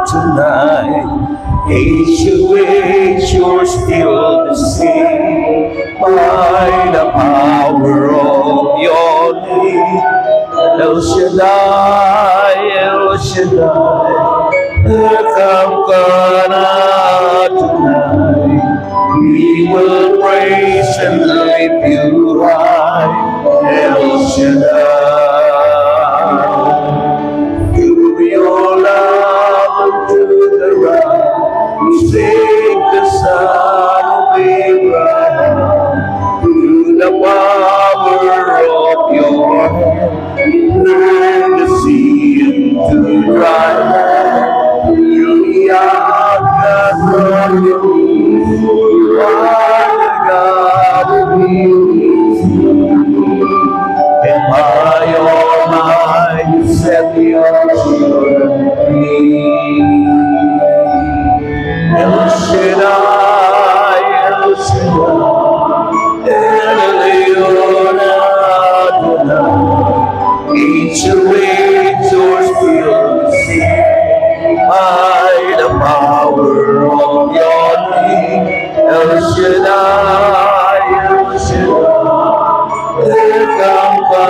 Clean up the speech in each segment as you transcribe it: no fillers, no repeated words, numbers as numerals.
Tonight, age you're still the same by the power of your name. El Shaddai, El Shaddai, come tonight. We will praise and lift you high, El Shaddai. Sing the Son of Abraham through the power of your hand. Turn the sea into dry land. You are God of peace. You are the God of peace. And by your might you set your children free. El Shaddai, El Shaddai, El Elyon Adonai. Each age you're still the same by the power of your name. El Shaddai, El Shaddai, Adonai.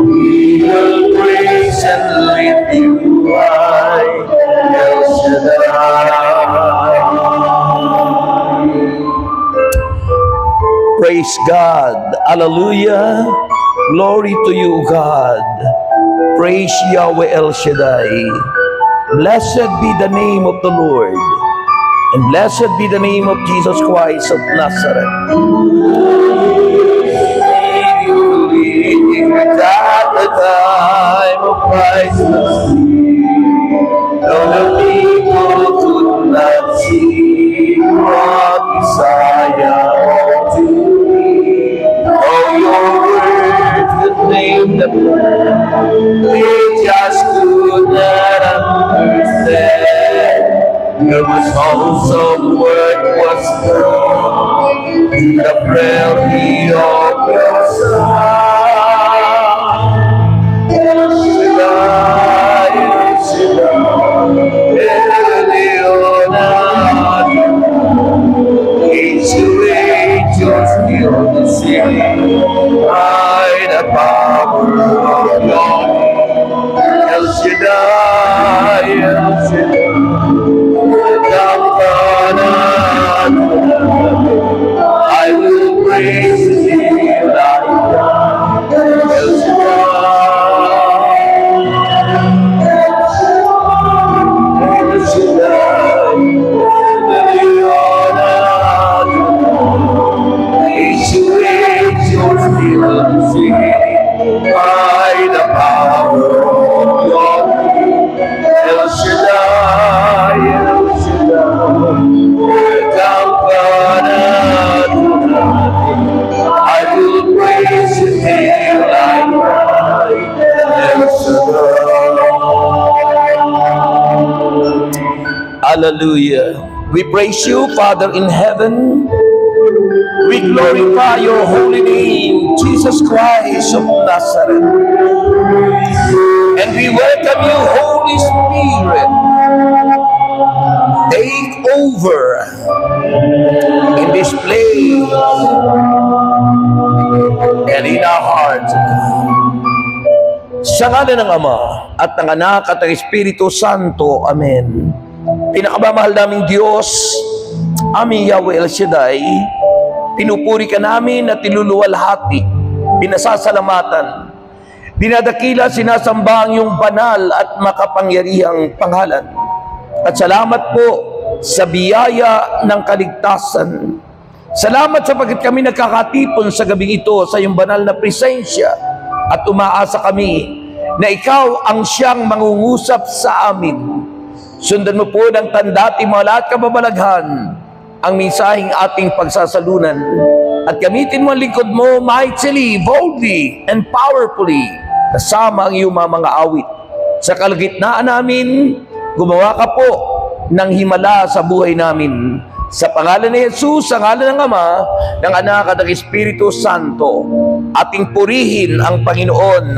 We will praise and lift you high. Praise God. Hallelujah. Glory to you, God. Praise Yahweh El Shaddai. Blessed be the name of the Lord. And blessed be the name of Jesus Christ of Nazareth. At the time of crisis, though the people could not see what Messiah to be, oh, your word could name the plan, we just could not understand. There was also word was done to the frailty of your son. By the power of God, El Shaddai, El Shaddai, I will praise thee like that, El Shaddai, El Shaddai, by the power of God, El Shaddai, El Shaddai, I will praise thee like El Shaddai. Hallelujah. We praise you, Father in heaven. We glorify your holy name, Jesus Christ of Nazareth. And we welcome you, Holy Spirit. Take over in this place and in our hearts. Sa ngalan ng Ama at ng Anak at ng Espiritu Santo. Amen. Pinakamamahal naming Diyos, aming Yahweh El Shaddai, pinupuri ka namin at iluluwalhati, pinasasalamatan, dinadakila, sinasamba ang iyong banal at makapangyarihang pangalan. At salamat po sa biyaya ng kaligtasan. Salamat sapagkat kami nagkakatipon sa gabing ito sa iyong banal na presensya at umaasa kami na ikaw ang siyang mangungusap sa amin. Sundan mo po ng tandati mga lahat kababalaghan ang mensaheng ating pagsasalunan at gamitin mo ang lingkod mo mightily, boldly, and powerfully Nasama ang iyong mga awit. Sa kalagitnaan namin, gumawa ka po ng himala sa buhay namin. Sa pangalan ni Jesus, sa ngalan ng Ama, ng Anak at ng Espiritu Santo, ating purihin ang Panginoon.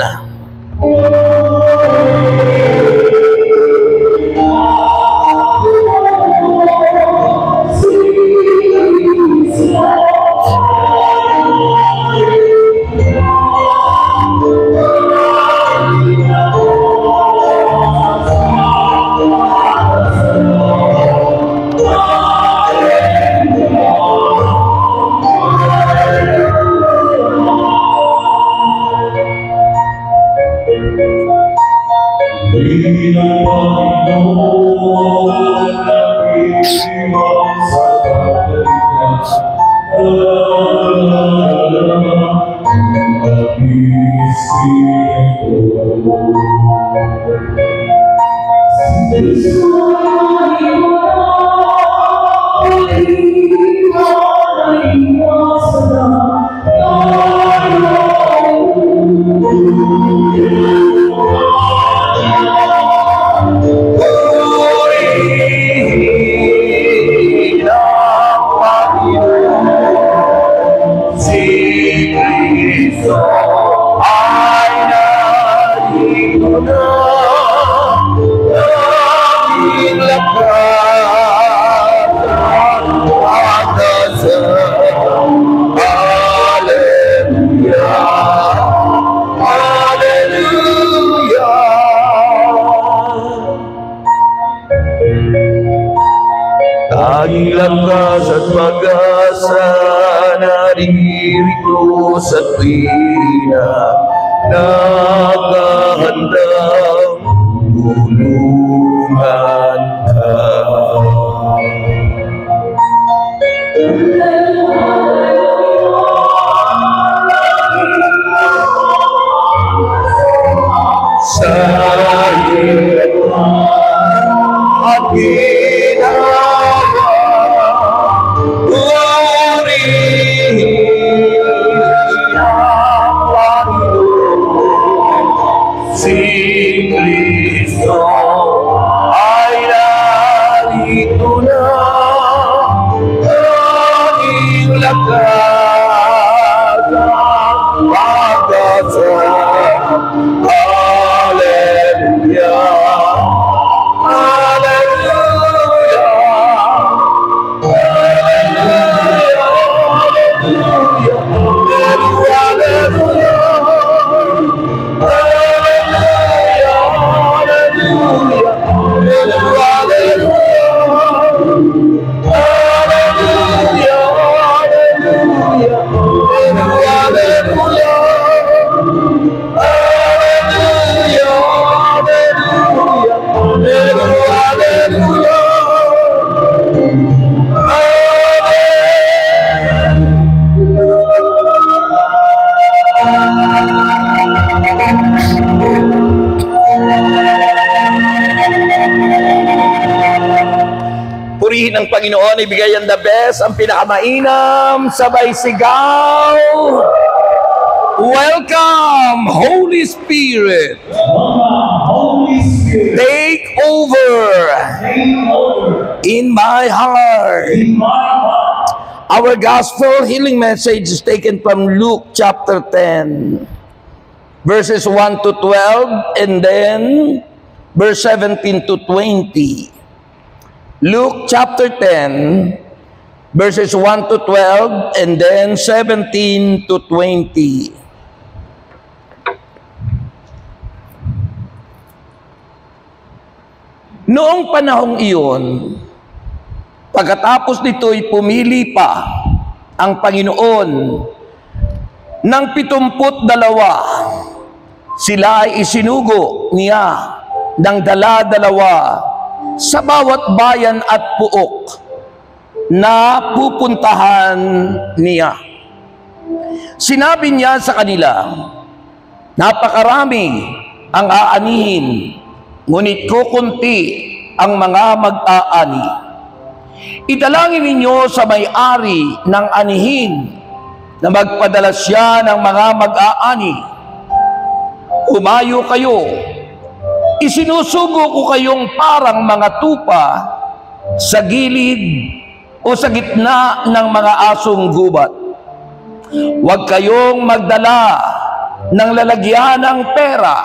Tanging lakas at pag-asa naririto sa tuwina, nakahandang tulungan ka. Sa hirap at si Kristo ay narito na, tanging lakas at pag-asa. Hallelujah, hallelujah, hallelujah, hallelujah. Purihin ang Panginoon, ibigay ang the best, ang pinakamainam, sabay sigaw. Welcome, Holy Spirit. Holy Spirit, Take over in my heart. in my heart. Our gospel healing message is taken from Luke chapter 10, verses 1 to 12, and then verse 17 to 20. Luke chapter 10, verses 1 to 12, and then 17 to 20. Noong panahong iyon, pagkatapos nito'y pumili pa ang Panginoon ng 72, sila ay isinugo niya ng dala-dalawa sa bawat bayan at puok na pupuntahan niya. Sinabi niya sa kanila, napakarami ang aanihin, ngunit kukunti ang mga mag-aani. Idalangin ninyo sa may-ari ng anihin na magpadala siya ng mga mag-aani Humayo kayo. Isinusubo ko kayong parang mga tupa sa gilid o sa gitna ng mga asong gubat. Huwag kayong magdala ng lalagyan ng pera,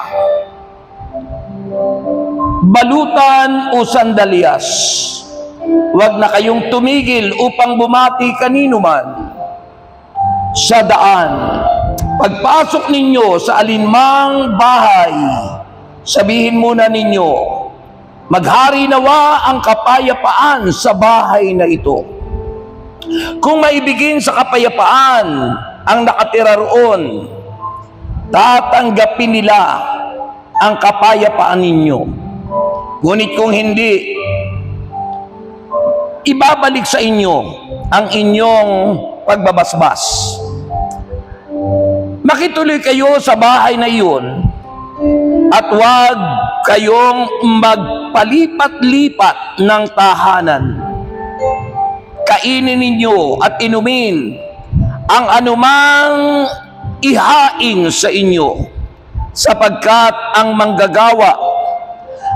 balutan o sandalyas. Huwag na kayong tumigil upang bumati kanino man sa daan. Pagpasok ninyo sa alinmang bahay, sabihin muna ninyo, maghari nawa ang kapayapaan sa bahay na ito. Kung maibigin sa kapayapaan ang nakatira roon, tatanggapin nila ang kapayapaan ninyo. Ngunit kung hindi, ibabalik sa inyo ang inyong pagbabasbas. Makituloy kayo sa bahay na iyon at huwag kayong magpalipat-lipat ng tahanan. Kainin ninyo at inumin ang anumang ihain sa inyo, sapagkat ang manggagawa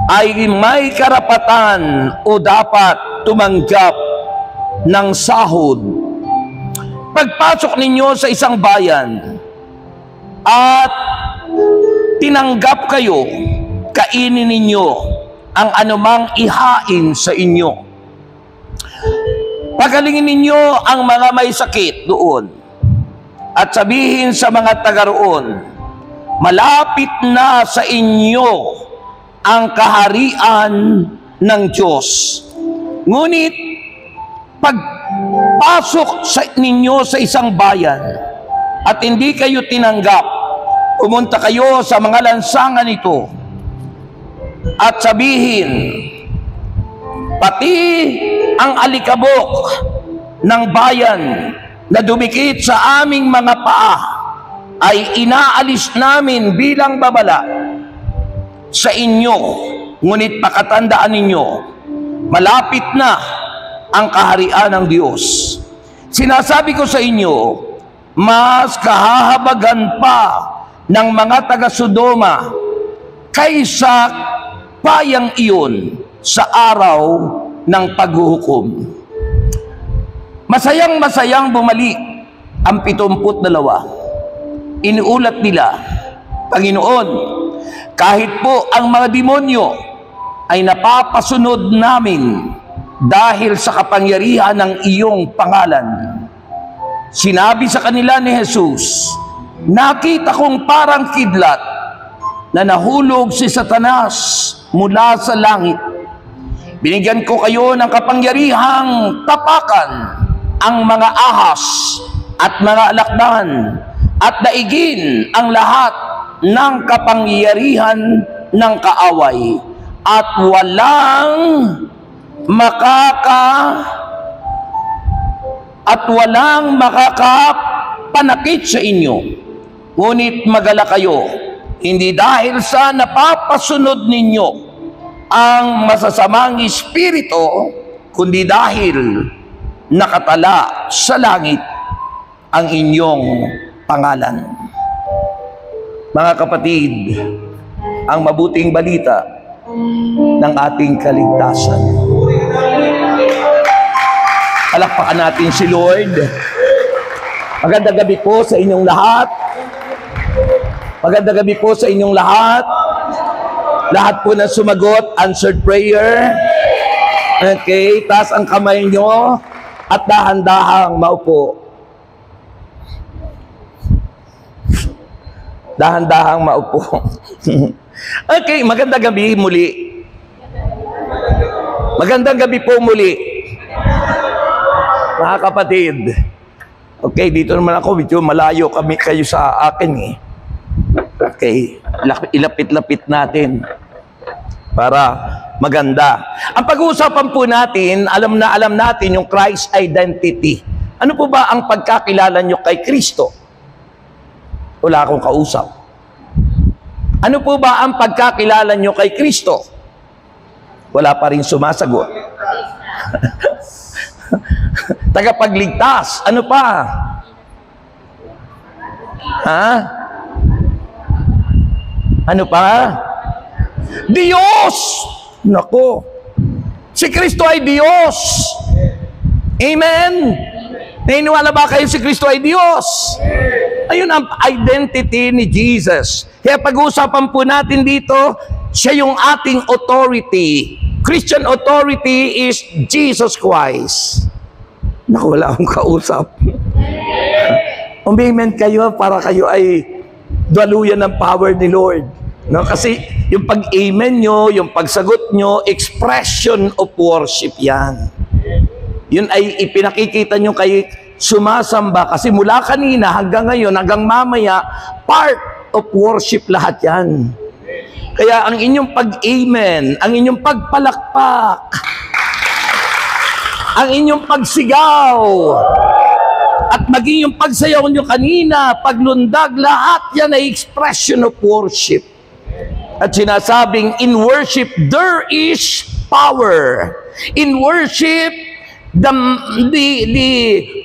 ay may karapatan o dapat tumanggap ng sahod. Pagpasok ninyo sa isang bayan at tinanggap kayo, kainin ninyo ang anumang ihain sa inyo. Pagalingin ninyo ang mga may sakit doon at sabihin sa mga taga roon, malapit na sa inyo ang kaharian ng Diyos. Ngunit pagpasok ninyo sa isang bayan at hindi kayo tinanggap, pumunta kayo sa mga lansangan ito at sabihin, pati ang alikabok ng bayan na dumikit sa aming mga paa ay inaalis namin bilang babala sa inyo. Ngunit pakatandaan ninyo, malapit na ang kaharian ng Diyos. Sinasabi ko sa inyo, mas kahahabagan pa ng mga taga-Sodoma kaysa bayang iyon sa araw ng paghuhukom. Masayang-masayang bumalik ang 72. Inuulat nila, Panginoon, kahit po ang mga demonyo ay napapasunod namin dahil sa kapangyarihan ng iyong pangalan. Sinabi sa kanila ni Jesus, nakita kong parang kidlat na nahulog si Satanas mula sa langit. Binigyan ko kayo ng kapangyarihang tapakan ang mga ahas at mga alakdan at daigin ang lahat ng kapangyarihan ng kaaway at walang makakapanakit sa inyo. Ngunit magala kayo, hindi dahil sa napapasunod ninyo ang masasamang espiritu, kundi dahil nakatala sa langit ang inyong pangalan. Mga kapatid, ang mabuting balita ng ating kaligtasan. Palakpakan natin si Lord. Magandang gabi po sa inyong lahat. Magandang gabi po sa inyong lahat. Lahat po na sumagot, answered prayer. Okay, taas ang kamay nyo at dahan-dahang maupo. Dahan-dahang maupo. Okay, magandang gabi muli. Magandang gabi po muli, mga kapatid. Okay, dito naman ako, medyo malayo kami kayo sa akin eh. Okay, ilapit-lapit natin para maganda. Ang pag-uusapan po natin, alam natin yung Christ identity. Ano po ba ang pagkakilala nyo kay Kristo? Wala akong kausap. Ano po ba ang pagkakilala nyo kay Kristo? Wala pa rin sumasagot. Tagapagligtas. Ano pa? Ha? Ano pa? Diyos! Nako. Si Kristo ay Diyos. Amen? Naniniwala ba kayo si Kristo ay Diyos? Ayun ang identity ni Jesus. Kaya pag-uusapan po natin dito, siya yung ating authority. Christian authority is Jesus Christ. Naku, wala akong kausap. Amen kayo para kayo ay daluyan ng power ni Lord. No? Kasi yung pag-amen nyo, yung pagsagot nyo, expression of worship yan. Yun ay ipinakikita nyo kay sumasamba. Kasi mula kanina hanggang ngayon, hanggang mamaya, part of worship lahat yan. Kaya ang inyong pag-amen, ang inyong pagpalakpak, ang inyong pagsigaw, at maging yung pagsayaw nyo kanina, paglundag, lahat yan ay expression of worship. At sinasabing, in worship, there is power. In worship, the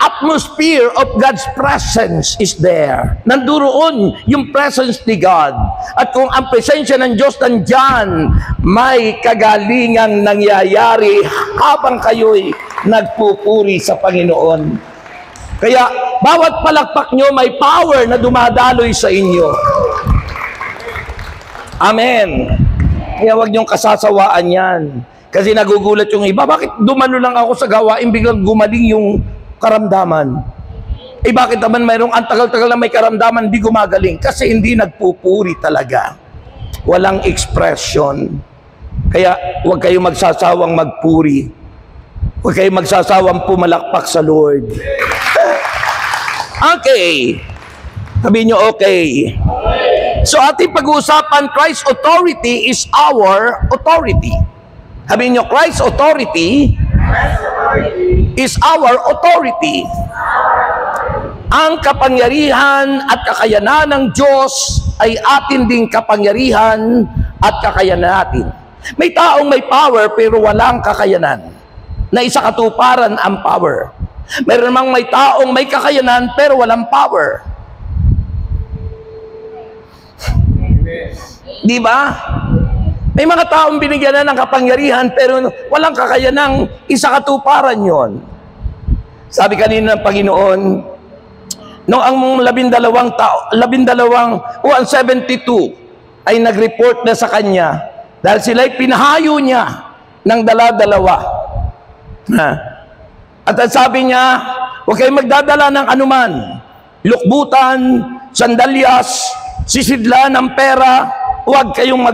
atmosphere of God's presence is there. Nanduroon yung presence ni God. At kung ang presensya ng Diyos nandyan, may kagalingang nangyayari habang kayo'y nagpupuri sa Panginoon. Kaya, bawat palakpak nyo may power na dumadaloy sa inyo. Amen. Kaya huwag niyong kasasawaan yan. Kasi nagugulat yung iba, bakit dumano lang ako sa gawain, biglang gumaling yung karamdaman? Eh bakit naman mayroong ang tagal-tagal na may karamdaman, di gumagaling? Kasi hindi nagpupuri talaga. Walang expression. Kaya huwag kayong magsasawang magpuri. Huwag kayong magsasawang pumalakpak sa Lord. Okay. Sabihin nyo, okay. So ating pag-uusapan, Christ's authority is our authority. Sabihin nyo, Christ's authority is our authority. Ang kapangyarihan at kakayanan ng Diyos ay atin ding kapangyarihan at kakayanan natin. May taong may power pero walang kakayanan. Na isa katuparan ang power. Mayroon namang may taong may kakayanan pero walang power. Di ba? May mga taong binigyan na ng kapangyarihan pero walang kakayanang isa katuparan yon. Sabi kanina ng Panginoon, nung ang 12 ang 72 ay nag-report na sa kanya dahil sila'y pinahayo niya ng dala-dalawa. At sabi niya, huwag kayong magdadala ng anuman, lukbutan, sandalyas, sisidla ng pera, huwag kayong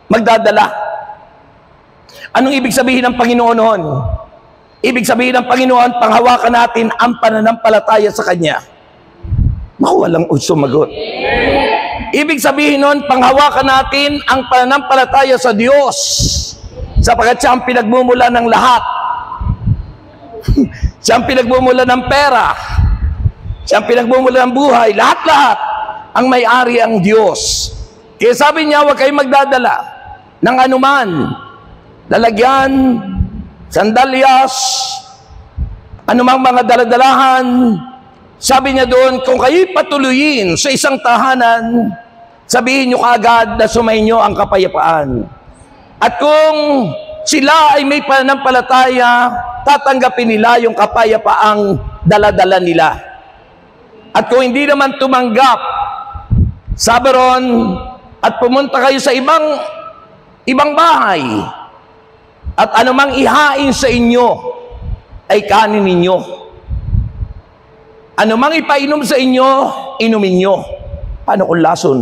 magdadala. Anong ibig sabihin ng Panginoon noon? Ibig sabihin ng Panginoon, panghawakan natin ang pananampalataya sa Kanya. Walang sumagot. Ibig sabihin noon, panghawakan natin ang pananampalataya sa Diyos, sapagkat siya ang pinagmumula ng lahat. Siya ang pinagmumula ng pera. Siya ang pinagmumula ng buhay. Lahat-lahat ang may-ari ang Diyos. Kaya sabi niya, huwag kayong magdadala ng anuman, lalagyan, sandalyas, anumang mga daladalahan. Sabi niya doon, kung kayo'y patuloyin sa isang tahanan, sabihin niyo kaagad na sumainyo ang kapayapaan. At kung sila ay may pananampalataya, tatanggapin nila yung kapayapaang daladala nila. At kung hindi naman tumanggap, sabi ron, at pumunta kayo sa ibang bahay, at anumang ihain sa inyo, ay kanin ninyo. Anumang ipainom sa inyo, inumin nyo. Paano kung lason?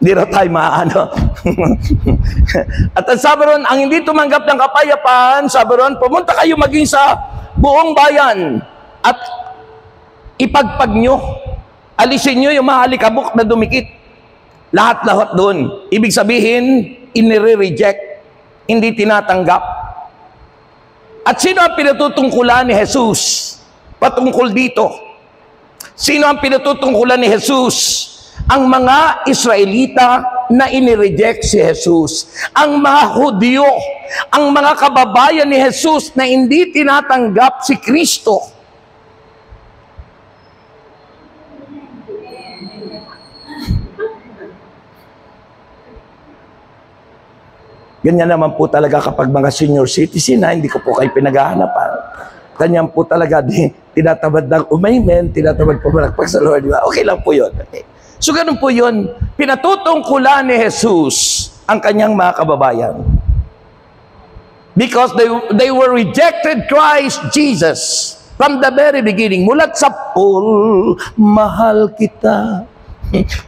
Hindi na tayo maano. At sabi ron, ang hindi tumanggap ng kapayapaan, sabi ron, pumunta kayo maging sa buong bayan, at ipagpag nyo. Alisin nyo yung mga alikabok na dumikit. Lahat-lahat doon. Ibig sabihin, inire-reject, hindi tinatanggap. At sino ang pinatutungkulan ni Jesus patungkol dito? Sino ang pinatutungkulan ni Jesus? Ang mga Israelita na inireject si Jesus. Ang mga Hudyo, ang mga kababayan ni Jesus na hindi tinatanggap si Kristo. Ganyan naman po talaga kapag mga senior citizen na hindi ko po kayo pinaghahanapan. Ganyan po talaga, tinatamad ng umaimen, tinatamad po malakpak sa Lord. Di ba? Okay lang po yun. Okay. So ganun po yun. Pinatutungkulan ni Jesus ang kanyang mga kababayan. Because they were rejected Christ Jesus from the very beginning. Mulat sa pool, mahal kita.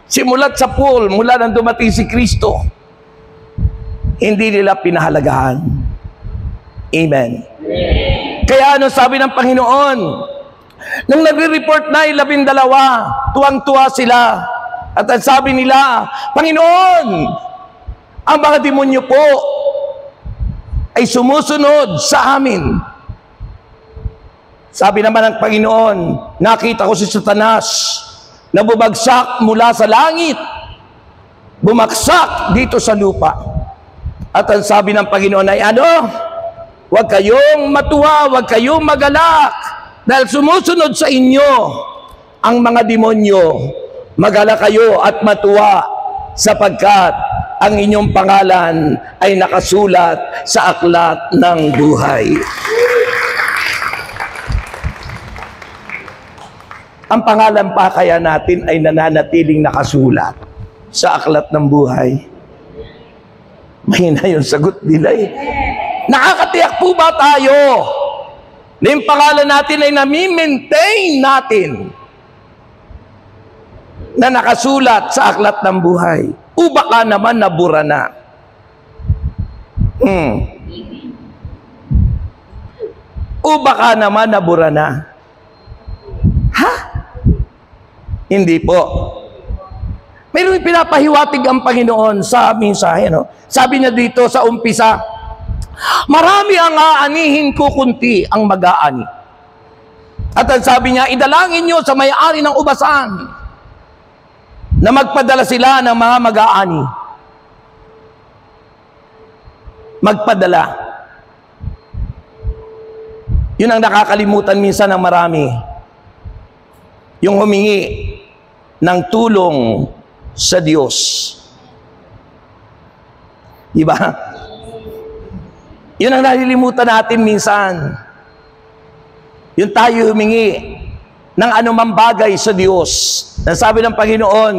Simulat sa pool, mula nang dumating si Kristo, hindi nila pinahalagahan. Amen. Kaya ano sabi ng Panginoon? Nung nagre-report na 12, tuwang-tuwa sila. At ang sabi nila, Panginoon, ang mga demonyo po ay sumusunod sa amin. Sabi naman ng Panginoon, nakita ko si Satanas na bumagsak mula sa langit, bumaksak dito sa lupa. At ang sabi ng Panginoon ay huwag kayong matuwa, huwag kayong magalak, dahil sumusunod sa inyo ang mga demonyo. Magalak kayo at matuwa, sapagkat ang inyong pangalan ay nakasulat sa aklat ng buhay. Ang pangalan pa kaya natin ay nananatiling nakasulat sa aklat ng buhay. Mahina yung sagot nila eh. Nakakatiyak po ba tayo na yung pangalan natin ay nami-maintain natin na nakasulat sa aklat ng buhay? O baka naman nabura na? O baka naman nabura na? Ha? Hindi po. Mayroong pinapahiwatig ang Panginoon sa mensahe, no? Sabi niya dito sa umpisa, marami ang aanihin ko, kunti ang mag-aani. At ang sabi niya, idalangin niyo sa may-ari ng ubasan na magpadala sila ng mga mag-aani. Magpadala. Yun ang nakakalimutan minsan ng marami. Yung humingi ng tulong sa Diyos. Diba? Yun ang nalilimutan natin minsan. Yung tayo humingi ng anumang bagay sa Diyos. Nasabi ng Panginoon,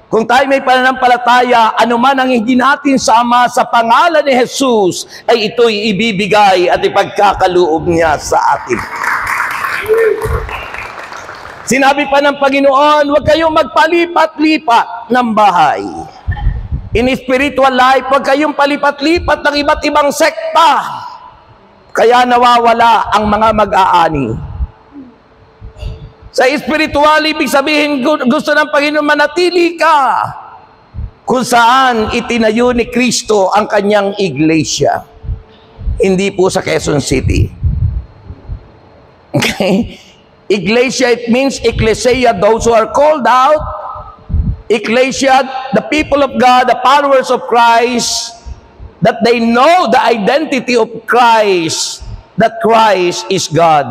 kung tayo may pananampalataya, anuman ang hindi natin sama sa pangalan ni Jesus, ay ito'y ibibigay at ipagkakaloob niya sa atin. Sinabi pa ng Panginoon, huwag kayong magpalipat-lipat ng bahay. In spiritual life, huwag kayong palipat-lipat ng iba't ibang sekta. Kaya nawawala ang mga mag-aani. Sa spiritual, ibig sabihin, gusto ng Panginoon manatili ka kung saan itinayo ni Kristo ang kanyang iglesia. Hindi po sa Quezon City. Okay? Iglesia, it means ecclesia, those who are called out. Ecclesia, the people of God, the followers of Christ, that they know the identity of Christ, that Christ is God.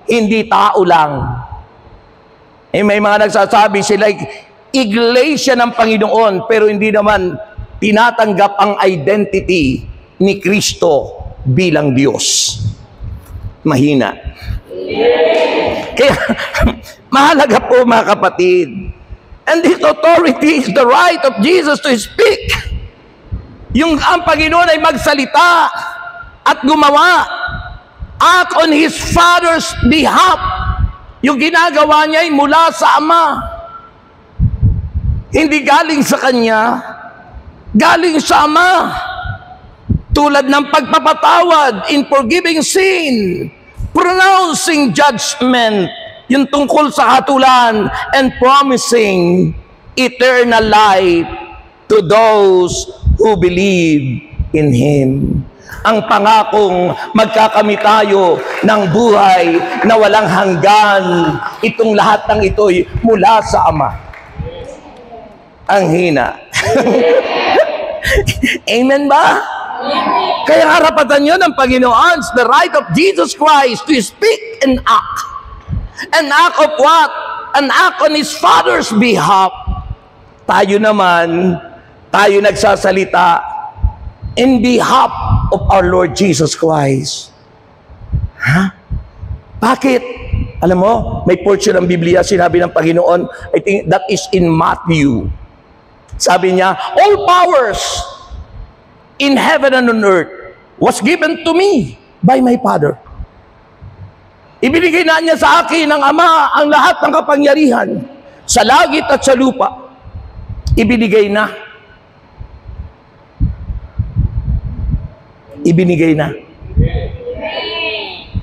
Hindi tao lang. May mga nagsasabi sila, iglesia ng Panginoon, pero hindi naman tinatanggap ang identity ni Kristo bilang Diyos. Mahina. Kaya, mahalaga po mga kapatid. And this authority is the right of Jesus to speak. Ang Panginoon ay magsalita at gumawa. Act on His Father's behalf. Yung ginagawa niya ay mula sa Ama. Hindi galing sa Kanya. Galing sa Ama. Tulad ng pagpapatawad in forgiving sin, pronouncing judgment, yung tungkol sa hatulan, and promising eternal life to those who believe in Him. Ang pangakong magkakamit tayo ng buhay na walang hanggan. Itong lahat ng ito'y mula sa Ama. Ang hina. Amen ba? Kaya harapatan nyo ng Panginoon, the right of Jesus Christ to speak and act. An act of what? An act on His Father's behalf. Tayo naman, tayo nagsasalita, in behalf of our Lord Jesus Christ. Ha? Bakit? Alam mo, may portion ng Biblia, sinabi ng Panginoon, I think that is in Matthew. Sabi niya, all powers in heaven and on earth was given to me by my Father. Ibinigay na niya sa akin ng Ama ang lahat ng kapangyarihan sa langit at sa lupa. Ibinigay na. Ibinigay na.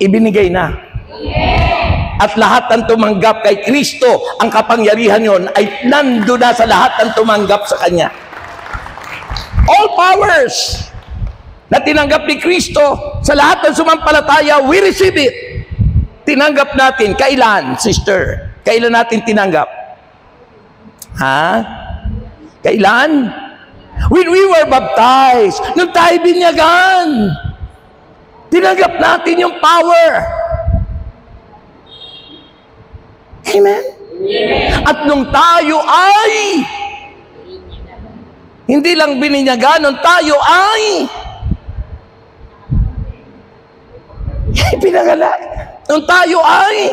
Ibinigay na. At lahat ng tumanggap kay Kristo, ang kapangyarihan yon ay nando na sa lahat ng tumanggap sa Kanya. All powers na tinanggap ni Kristo sa lahat ng sumampalataya, we receive it. Tinanggap natin. Kailan, sister? Kailan natin tinanggap? Ha? Kailan? When we were baptized. Nung tayo binyagan. Tinanggap natin yung power. Amen? At nung tayo ay hindi lang bininyagan, nung tayo ay pinangalan. Nung tayo ay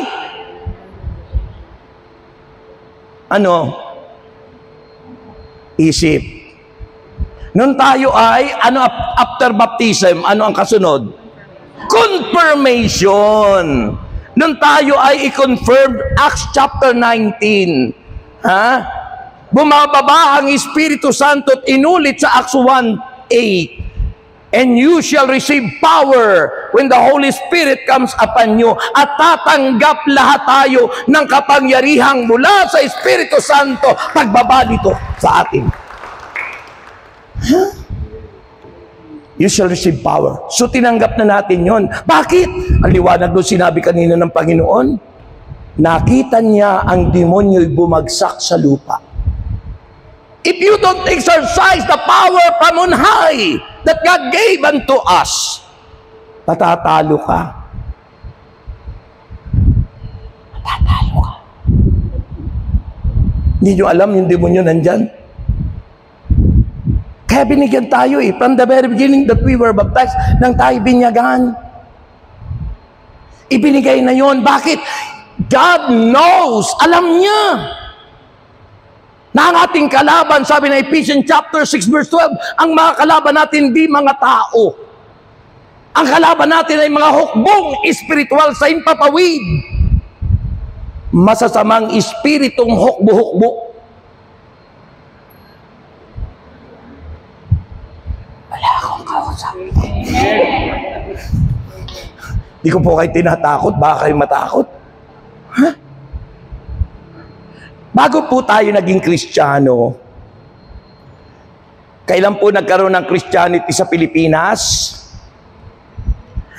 ano? Isip. Nung tayo ay after baptism, ano ang kasunod? Confirmation. Nung tayo ay i-confirmed, Acts chapter 19. Ha? Bumababa ang Espiritu Santo at inulit sa Acts 1:8. And you shall receive power when the Holy Spirit comes upon you. At tatanggap lahat tayo ng kapangyarihang mula sa Espiritu Santo pagbaba nito sa atin. Huh? You shall receive power. So tinanggap na natin yon. Bakit? Ang liwanag doon sinabi kanina ng Panginoon, nakita niya ang demonyo'y bumagsak sa lupa. If you don't exercise the power from on high that God gave unto us, patatalo ka. Patatalo ka. Hindi nyo alam yung demonyo nandyan? Kaya binigyan tayo from the very beginning that we were baptized, nang tayo binyagan. Ibinigay na yon. Bakit? God knows. Alam niya na ang ating kalaban, sabi na Ephesians chapter 6 verse 12, ang mga kalaban natin di mga tao. Ang kalaban natin ay mga hukbong espiritual sa impapawid. Masasamang espiritong hukbo-hukbo. Wala akong kausap. Di ko po kayo tinatakot, baka kayo matakot. Ha? Bago po tayo naging Kristiyano, kailan po nagkaroon ng Christianity sa Pilipinas?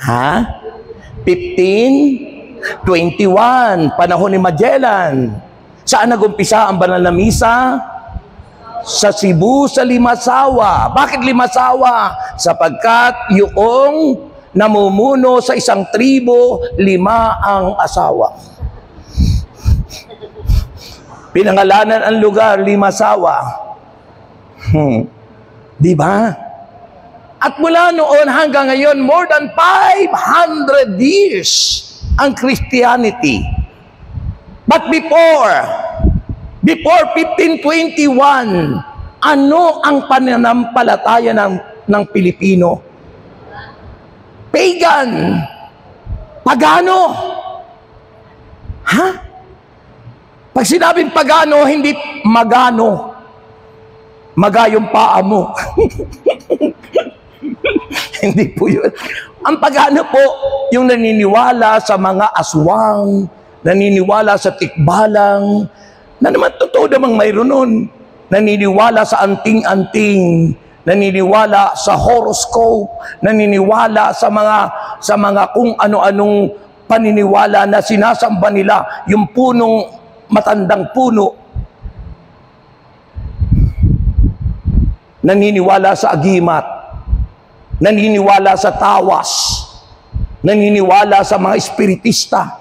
Ha? 1521, panahon ni Magellan. Saan nagumpisa ang banal na misa? Sa Cebu, sa Limasawa. Bakit Limasawa? Sapagkat yung namumuno sa isang tribo, 5 ang asawa. Pinangalanan ang lugar, Limasawa. Di ba? At mula noon hanggang ngayon, more than 500 years ang Christianity. But before 1521, ano ang pananampalataya ng Pilipino? Pagan. Pagano. Ha? Pag sinabing pagano, hindi magano. Maga yung paa mo. Hindi po yun. Ang pagano po, yung naniniwala sa mga aswang, naniniwala sa tikbalang, na naman totoo namang mayroon nun. Naniniwala sa anting-anting, naniniwala sa horoscope, naniniwala sa mga kung ano-anong paniniwala na sinasamba nila, yung punong matandang puno, naniniwala sa agimat, naniniwala sa tawas, naniniwala sa mga espiritista,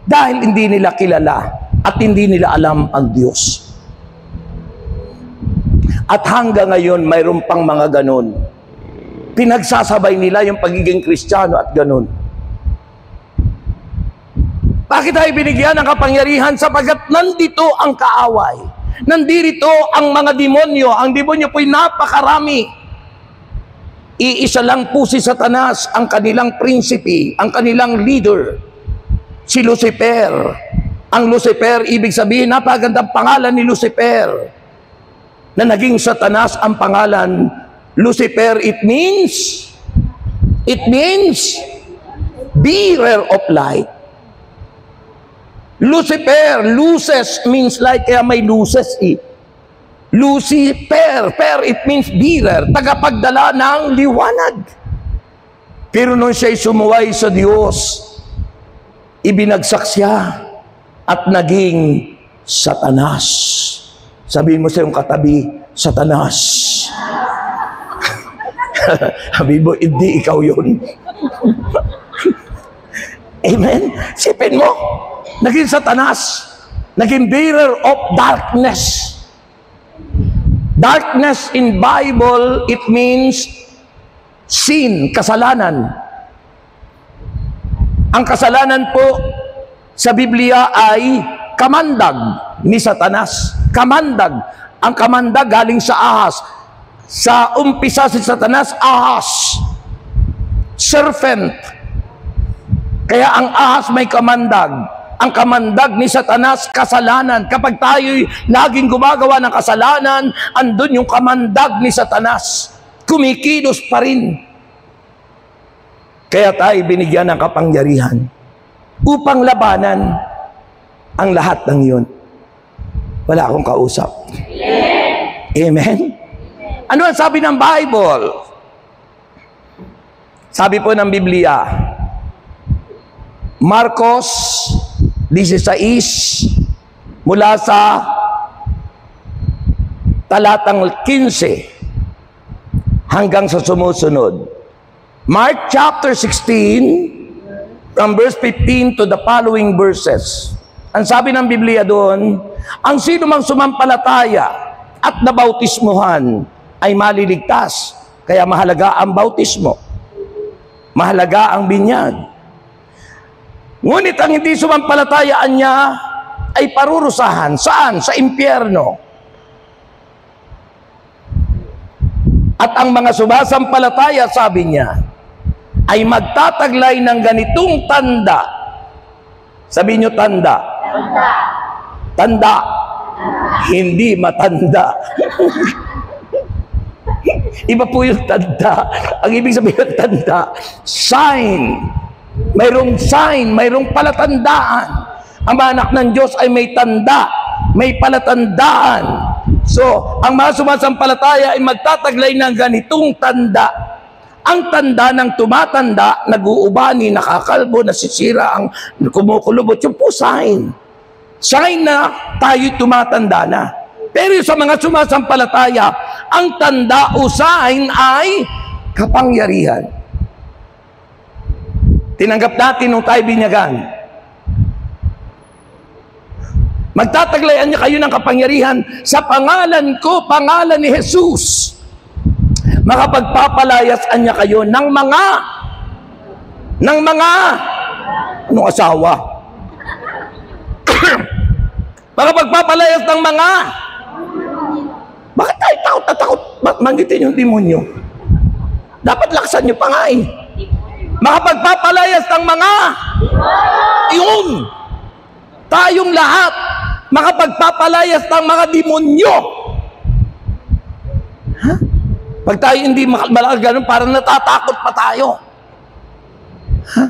dahil hindi nila kilala at hindi nila alam ang Diyos. At hanggang ngayon, mayroon pang mga ganon. Pinagsasabay nila yung pagiging Kristiyano at ganun. Bakit tayo binigyan ng kapangyarihan? Sapagkat nandito ang kaaway. Nandito ang mga demonyo. Ang demonyo po'y napakarami. Iisa lang po si Satanas, ang kanilang prinsipe, ang kanilang leader, si Lucifer. Ang Lucifer, ibig sabihin, napagandang pangalan ni Lucifer, na naging Satanas ang pangalan. Lucifer, it means bearer of light. Lucifer, luces means light, kaya may luces eh. Lucifer, it means bearer, tagapagdala ng liwanag. Pero nung siya'y sumuway sa Diyos, ibinagsak siya at naging Satanas. Sabihin mo sa iyong katabi, Satanas. Sabihin mo, hindi ikaw yun. Amen? Sipin mo, naging Satanas, naging bearer of darkness. Darkness in Bible, it means sin, kasalanan. Ang kasalanan po sa Biblia ay kamandag ni Satanas. Kamandag. Ang kamandag galing sa ahas. Sa umpisa si Satanas, ahas. Serpent. Kaya ang ahas may kamandag. Ang kamandag ni Satanas, kasalanan. Kapag tayo'y laging gumagawa ng kasalanan, andun yung kamandag ni Satanas. Kumikilos pa rin. Kaya tayo binigyan ng kapangyarihan upang labanan ang lahat ng yun. Wala akong kausap. Amen? Ano ang sabi ng Bible? Sabi po ng Biblia, Marcos 16, mula sa talatang 15 hanggang sa sumusunod. Mark chapter 16, from verse 15 to the following verses. Ang sabi ng Biblia doon, ang sino mang sumampalataya at nabautismuhan ay maliligtas. Kaya mahalaga ang bautismo. Mahalaga ang binyag. Ngunit ang hindi sumampalatayaan niya ay parurusahan. Saan? Sa impyerno. At ang mga sumasampalataya, sabi niya, ay magtataglay ng ganitong tanda. Sabi niyo tanda. Tanda. Hindi matanda. Iba po yung tanda. Ang ibig sabihin ng tanda, sign. Mayroong sign, mayroong palatandaan. Ang mga anak ng Diyos ay may tanda, may palatandaan. So, ang mga sumasampalataya ay magtataglay ng ganitong tanda. Ang tanda ng tumatanda, nag-uubani, nakakalbo, nasisira, ang kumukulubot, yung po sign. Sign na tayo'y tumatanda na. Pero sa mga sumasampalataya, ang tanda o sign ay kapangyarihan. Tinanggap natin nung tayo binyagan. Magtataglayan niya kayo ng kapangyarihan sa pangalan ko, pangalan ni Jesus. Makapagpapalayasan niya kayo ng mga anong asawa? Makapagpapalayas ng mga bakit tayo takot na takot manggitin yung demonyo? Dapat laksan niyo pa nga eh. Makapagpapalayas ng mga yun. Tayong lahat makapagpapalayas ng mga demonyo. Ha? Pag tayo hindi malakas ganun, parang natatakot pa tayo. Ha?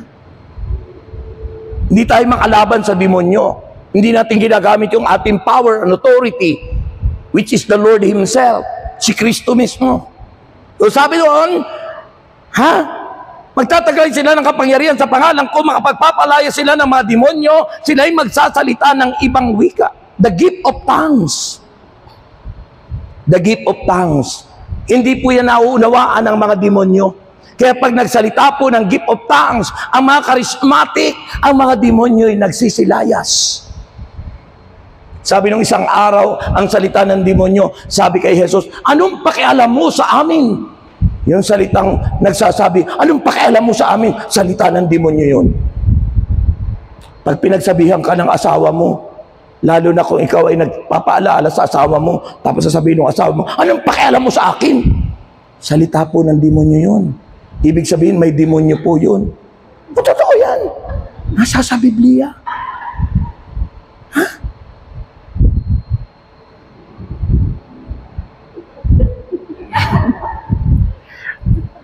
Hindi tayo makalaban sa demonyo. Hindi natin ginagamit yung ating power and authority, which is the Lord Himself, si Kristo mismo. So sabi doon, ha? Magtatagal sila ng kapangyarihan sa pangalan ko, makapagpapalaya sila ng mga demonyo, sila ay magsasalita ng ibang wika. The gift of tongues. The gift of tongues. Hindi po yan nauunawaan ng mga demonyo. Kaya pag nagsalita po ng gift of tongues, ang mga charismatic, ang mga demonyo ay nagsisilayas. Sabi nung isang araw, ang salita ng demonyo, sabi kay Jesus, anong pakialam mo sa amin? Yung salitang nagsasabi, anong pakialam mo sa amin? Salita ng demonyo yun. Pag pinagsabihan ka ng asawa mo, lalo na kung ikaw ay nagpapaalala sa asawa mo, tapos sasabihin ng asawa mo, anong pakialam mo sa akin? Salita po ng demonyo yun. Ibig sabihin, may demonyo po yun. Totoo yan. Nasa sa Biblia. Ha?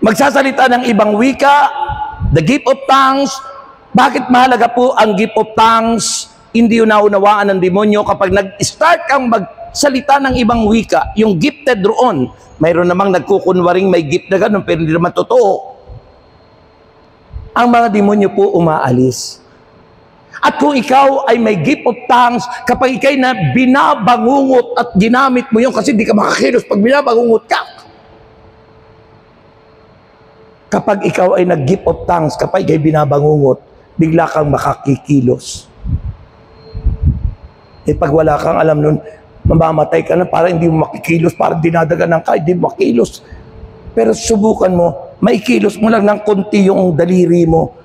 Magsasalita ng ibang wika, the gift of tongues. Bakit mahalaga po ang gift of tongues? Hindi yun naunawaan ng demonyo kapag nag-start kang magsalita ng ibang wika, yung gifted roon. Mayroon namang nagkukunwaring may gift na ganun, pero hindi naman totoo. Ang mga demonyo po umaalis. At kung ikaw ay may gift of tongues, kapag ikay na binabangungot at ginamit mo yun, kasi di ka makakilos pag binabangungot ka. Kapag ikaw ay nag-gift of tongues, kapag ikay binabangungot, bigla kang makakikilos. Eh pag wala kang alam nun, mamamatay ka na para hindi mo makikilos, para dinadagan ng hindi mo makikilos. Pero subukan mo, maikilos mo lang ng konti yung daliri mo,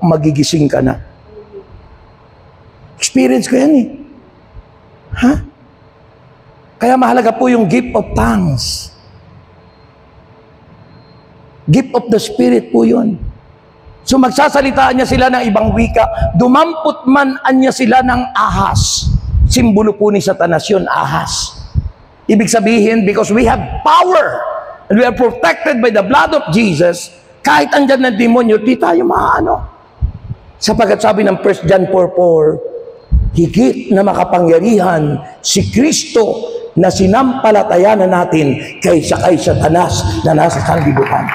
magigising ka na. Experience ko yan eh. Ha? Kaya mahalaga po yung gift of tongues. Gift of the Spirit po yun. So magsasalitaan niya sila ng ibang wika, dumampot man anya sila ng ahas. Simbolo po ni Satanas yun, ahas. Ibig sabihin, because we have power and we are protected by the blood of Jesus, kahit andyan ng demonyo, di tayo maano. Sapagkat sabi ng 1 John 4:4, higit na makapangyarihan si Kristo na sinampalatayanan natin kaysa kay Satanas na nasa sanlibutan.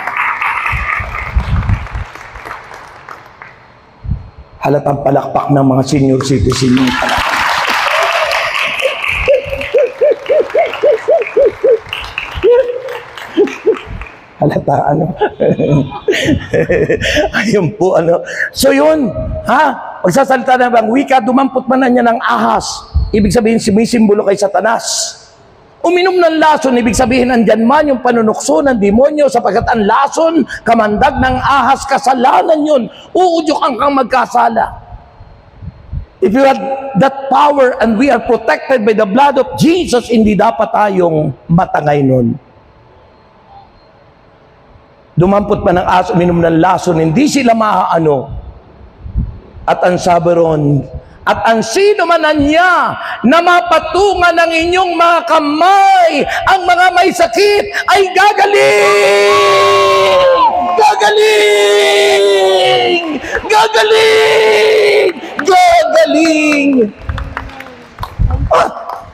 Halatang palakpak ng mga senior citizen yung palakpak. Halata, ano? Ayun po, ano? So yun, ha? Magsasalita na bang wika, dumampot man na niya ng ahas. Ibig sabihin, sumisimbolo kay Satanas. Uminom ng lason, ibig sabihin, andyan man yung panunukso ng demonyo, sapagkat ang lason, kamandag ng ahas, kasalanan yun. Uudyok kang magkasala. If you have that power and we are protected by the blood of Jesus, hindi dapat tayong matangay nun. Dumampot pa ng aso, uminom ng lason, hindi sila maaano. At ang sabi ron, at ang sino man niya na mapatungan ng inyong mga kamay, ang mga may sakit, ay gagaling! Gagaling! Gagaling! Gagaling!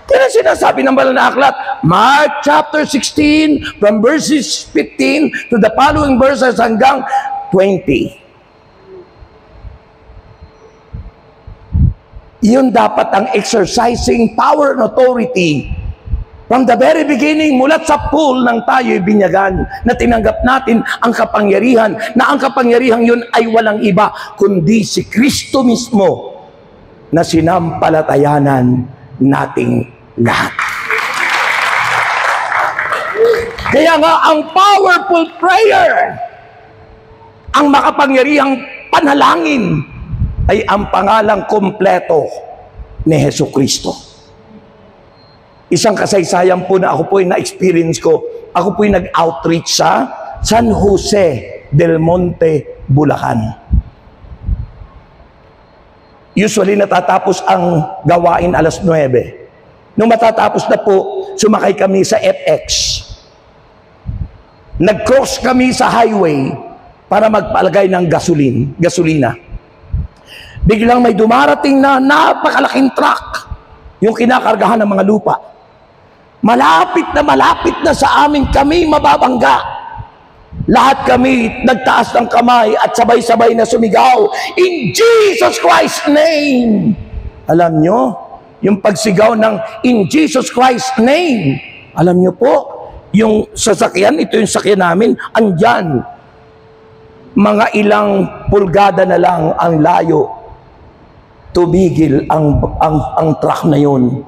Yan ang sinasabi ng banal na aklat. Mark chapter 16, from verses 15 to the following verses hanggang 20. Yun dapat ang exercising power and authority. From the very beginning, mulat sa pool ng tayo'y binyagan, na tinanggap natin ang kapangyarihan, na ang kapangyarihan yun ay walang iba, kundi si Kristo mismo, na sinampalatayanan nating lahat. Kaya nga, ang powerful prayer, ang makapangyarihang panalangin, ay ang pangalang kompleto ni Hesus Kristo. Isang kasaysayan po na ako po ay na-experience ko. Ako po ay nag-outreach sa San Jose del Monte, Bulacan. Usually natatapos ang gawain alas 9. Nung matatapos na po, sumakay kami sa FX. Nag-cross kami sa highway para magpalagay ng gasolina. Biglang may dumarating na napakalaking truck, yung kinakargahan ng mga lupa. Malapit na sa amin, kami mababangga. Lahat kami nagtaas ng kamay at sabay-sabay na sumigaw, in Jesus Christ's name. Alam nyo, yung pagsigaw ng in Jesus Christ's name, alam nyo po, yung sasakyan, ito yung sakyan namin, andyan. Mga ilang pulgada na lang ang layo. Tumigil ang truck na yun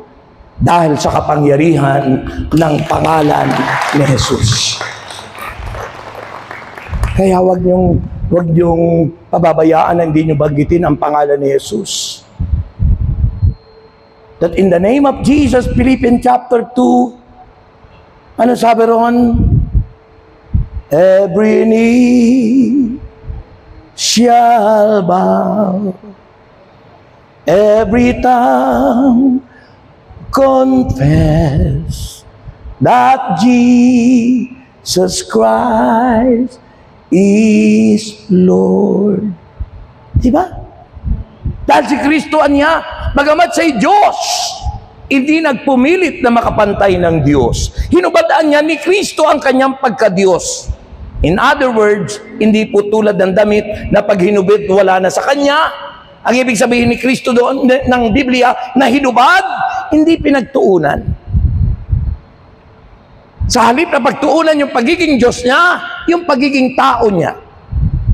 dahil sa kapangyarihan ng pangalan ni Jesus. Kaya wag niyong pababayaan na hindi niyo banggitin ang pangalan ni Jesus. That in the name of Jesus, Philippians chapter 2, ano sabi ron? Every knee shall bow, every tongue confess that Jesus Christ is Lord. Diba? Dahil si Kristo niya, bagamat siya'y Diyos, hindi nagpumilit na makapantay ng Diyos. Hinubadaan niya ni Kristo ang kanyang pagka-Diyos. In other words, hindi po tulad ng damit na pag hinubit, wala na sa kanya. Ang ibig sabihin ni Kristo doon ng Biblia na hinubad, hindi pinagtuunan. Sa halip na pagtuunan yung pagiging Diyos niya, yung pagiging tao niya.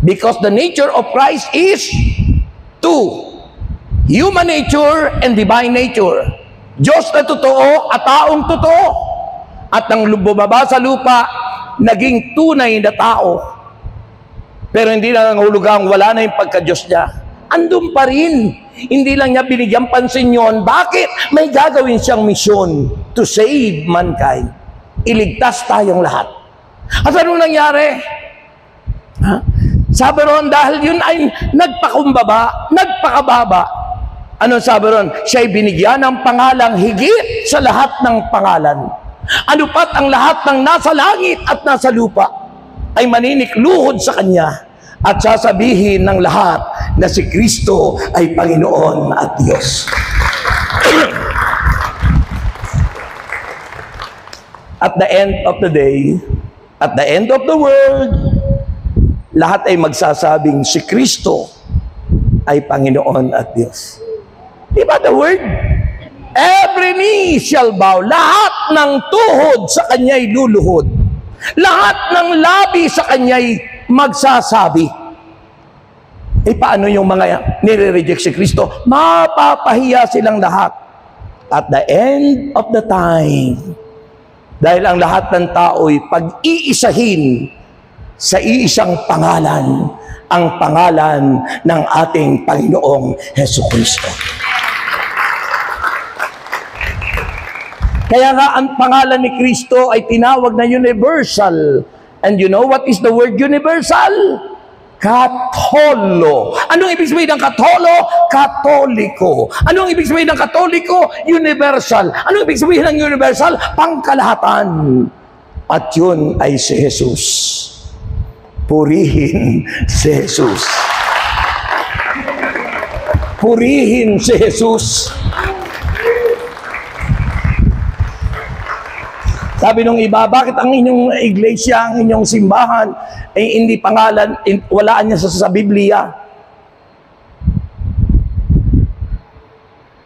Because the nature of Christ is two. Human nature and divine nature. Diyos na totoo at taong totoo. At nang bumaba sa lupa, naging tunay na tao. Pero hindi na nangulugang wala na yung pagka-Diyos niya. Andun pa rin. Hindi lang niya binigyan pansin yun. Bakit? May gagawin siyang misyon to save mankind. Iligtas tayong lahat. At anong nangyari? Sabi ron, dahil yun ay nagpakumbaba, nagpakababa. Ano sabi ron? Siya'y binigyan ng pangalang higit sa lahat ng pangalan. Ano pat ang lahat ng nasa langit at nasa lupa ay maninikluhod sa Kanya at sasabihin ng lahat na si Kristo ay Panginoon at Diyos. At the end of the day, at the end of the world, lahat ay magsasabing si Kristo ay Panginoon at Diyos. Di ba the word? Every knee shall bow. Lahat ng tuhod sa Kanya'y luluhod. Lahat ng labi sa Kanya'y magsasabi. Eh paano yung mga nire-reject si Kristo? Mapapahiya silang lahat. At the end of the time, dahil ang lahat ng tao'y pag-iisahin sa iisang pangalan, ang pangalan ng ating Panginoong Hesukristo. Kaya nga ang pangalan ni Kristo ay tinawag na universal. And you know what is the word universal? Katolo. Anong ibig sabihin ng katolo? Katoliko. Anong ibig sabihin ng katoliko? Universal. Anong ibig sabihin ng universal? Pangkalahatan. At yun ay si Jesus. Purihin si Jesus. Purihin si Jesus. Sabi nung iba, bakit ang inyong iglesia, ang inyong simbahan, ay hindi pangalan, walaan niya sa Biblia?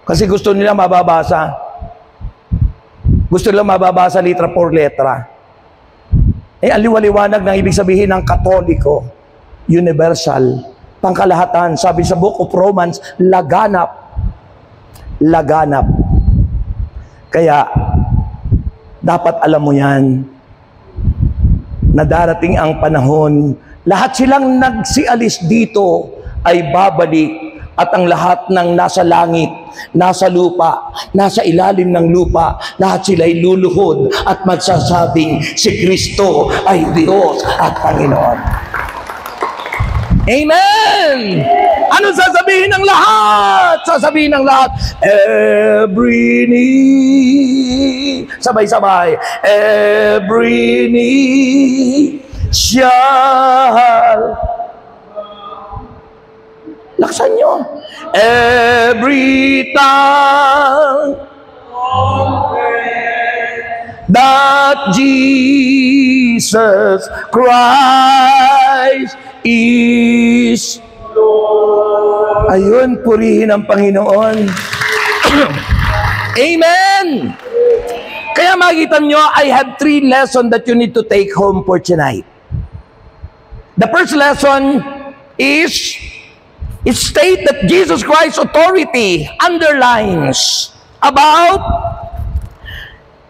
Kasi gusto nila mababasa. Gusto nila mababasa letra por letra. Eh, ang liwaliwanag ng ibig sabihin ng katoliko, universal, pangkalahatan. Sabi sa Book of Romans, laganap. Laganap. Kaya, dapat alam mo yan, na darating ang panahon, lahat silang nagsialis dito ay babalik at ang lahat ng nasa langit, nasa lupa, nasa ilalim ng lupa, lahat sila ay luluhod at magsasabing si Kristo ay Diyos at Panginoon. Amen! Ano sasabihin ng lahat? Sasabihin ng lahat, every knee, sabay-sabay, every knee shall, laksan nyo, every tongue that Jesus Christ is Lord. Ayun, purihin ang Panginoon. Amen! Kaya makikita nyo, I have 3 lessons that you need to take home for tonight. The first lesson is, it states that Jesus Christ's authority underlines about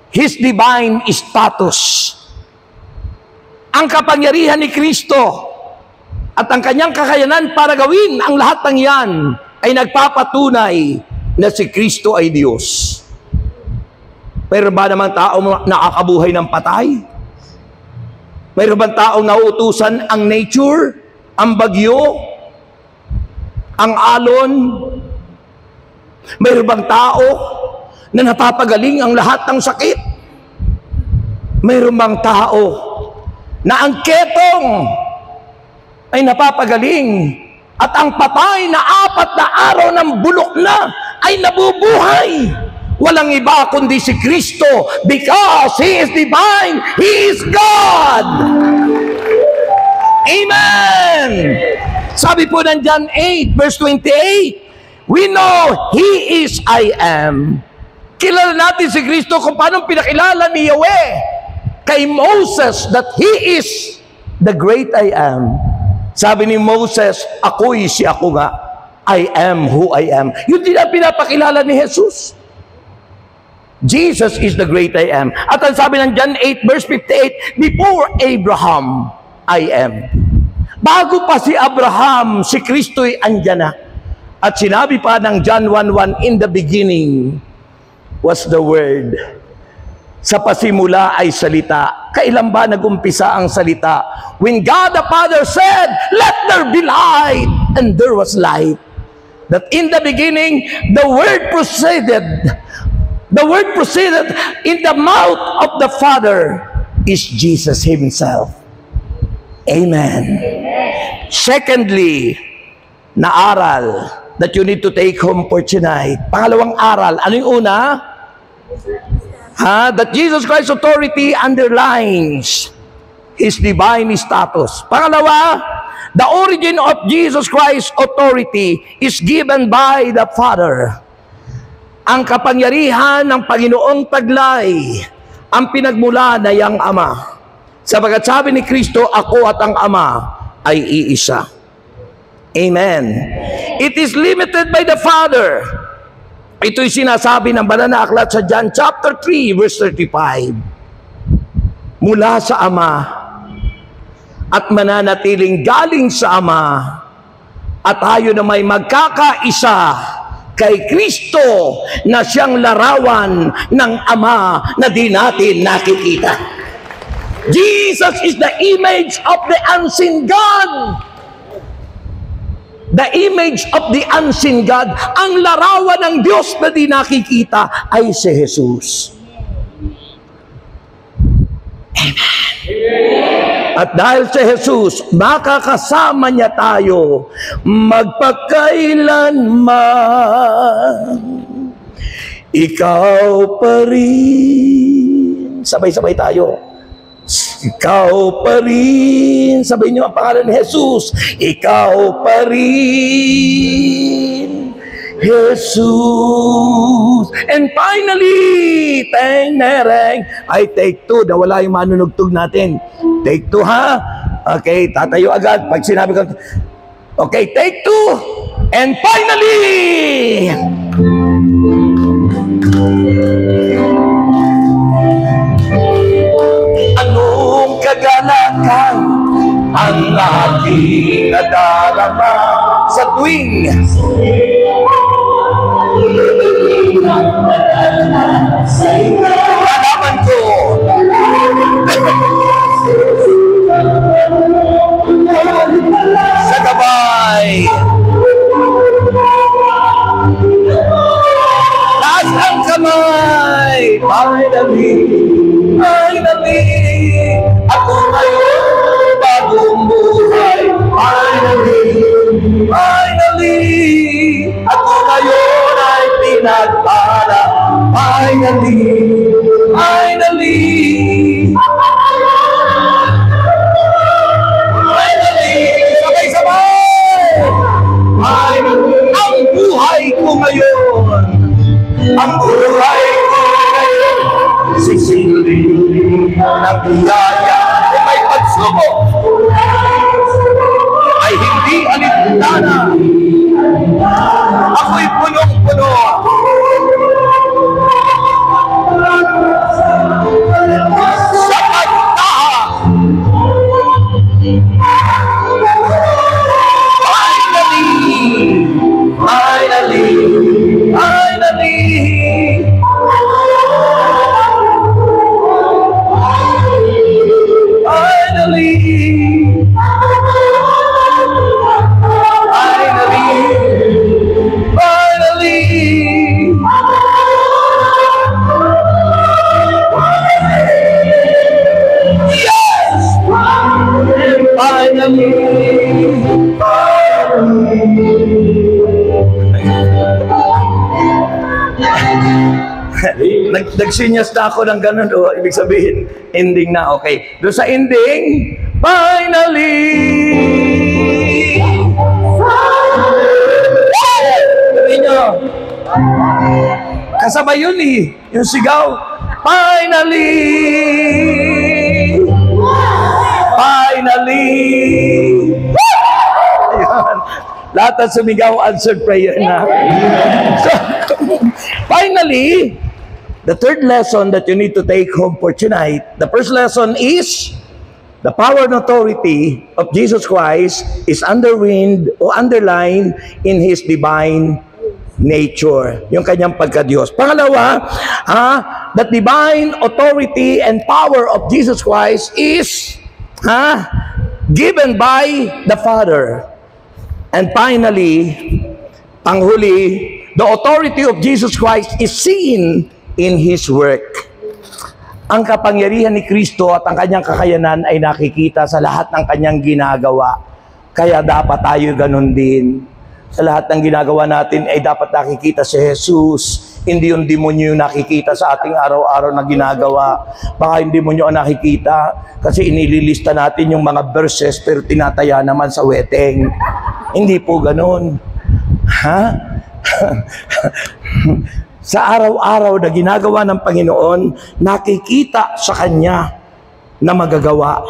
His divine status. Ang kapangyarihan ni Kristo At ang kanyang kakayanan para gawin ang lahat ng yan ay nagpapatunay na si Kristo ay Diyos. Mayroon ba namang tao nakakabuhay ng patay? Mayroon bang taong nauutusan ang nature, ang bagyo, ang alon? Mayroon bang tao na napapagaling ang lahat ng sakit? Mayroon bang tao na ang ketong ay napapagaling at ang patay na 4 na araw ng bulok na ay nabubuhay? Walang iba kundi si Kristo, because He is divine, He is God. Amen! Sabi po ng John 8 verse 28, we know He is I am. Kilala natin si Kristo kung paano pinakilala ni Yahweh kay Moses that He is the great I am. Sabi ni Moses, ako'y si ako nga. I am who I am. Yun din ang pinapakilala ni Jesus. Jesus is the great I am. At ang sabi ng John 8 verse 58, before Abraham, I am. Bago pa si Abraham, si Kristo'y andyan na. At sinabi pa ng John 1:1, in the beginning was the Word. Sa pasimula ay salita. Kailan ba nagumpisa ang salita? When God the Father said, let there be light, and there was light. That in the beginning, the Word proceeded. The Word proceeded in the mouth of the Father is Jesus Himself. Amen. Secondly, na aral that you need to take home for tonight. Pangalawang aral, ano yung una? That Jesus Christ's authority underlines His divine status. Pangalawa, the origin of Jesus Christ's authority is given by the Father. Ang kapangyarihan ng Panginoong taglay ang pinagmula na yang Ama. Sapagkat sabi ni Kristo, ako at ang Ama ay iisa. Amen. It is limited by the Father. Ito'y sinasabi ng banal na aklat sa John chapter 3 verse 35. Mula sa Ama at mananatiling galing sa Ama at tayo na may magkakaisa kay Kristo na siyang larawan ng Ama na di natin nakikita. Jesus is the image of the unseen God. The image of the unseen God. Ang larawan ng Diyos na di nakikita ay si Jesus. Amen. At dahil si Jesus, makakasama niya tayo magpakailanman. Ikaw pa rin. Sabay-sabay tayo. Ikaw pa rin. Sabihin niyo ang pangalan ni Jesus. Ikaw pa rin, Jesus. And finally, teng-nereng, ay take 2. Nawala yung manunugtog natin. Take 2 ha? Okay, tatayo agad. Pag sinabi ko, okay, take 2. And finally, anong kagalakan ang ating nadarama sa tuwing nalaman ko sa gabay taas ang kamay. Finally, ako ngayon bagong buhay. Finally, ako ngayon ay pinagpala. Finally, sabay-sabay. Ang buhay ko ngayon, ang buhay ko ngayon, sisilbing ng biyaya. Kung may pagsubok, ay hindi alintana. Ako'y punong-puno. Sa pagtaha. Finally, nagsinyas na ako ng ganun, ibig sabihin, ending na, okay. Doon sa ending, finally! Sabi nyo, kasabay yun yung sigaw, finally! Finally! Ayan. Lahat ang sumigaw, answered prayer na. So, finally, the third lesson that you need to take home for tonight, the first lesson is the power and authority of Jesus Christ is underlined in His divine nature, yung kanyang pagka-Diyos. Pangalawa, the divine authority and power of Jesus Christ is given by the Father. And finally, panghuli, the authority of Jesus Christ is seen in His work. Ang kapangyarihan ni Kristo at ang kanyang kakayanan ay nakikita sa lahat ng kanyang ginagawa. Kaya dapat tayo ganun din. Sa lahat ng ginagawa natin ay dapat nakikita si Jesus. Hindi yung demonyo yung nakikita sa ating araw-araw na ginagawa. Baka yung demonyo ang nakikita kasi inililista natin yung mga verses pero tinataya naman sa weteng. Hindi po ganun. Sa araw-araw na ginagawa ng Panginoon, nakikita sa Kanya na magagawa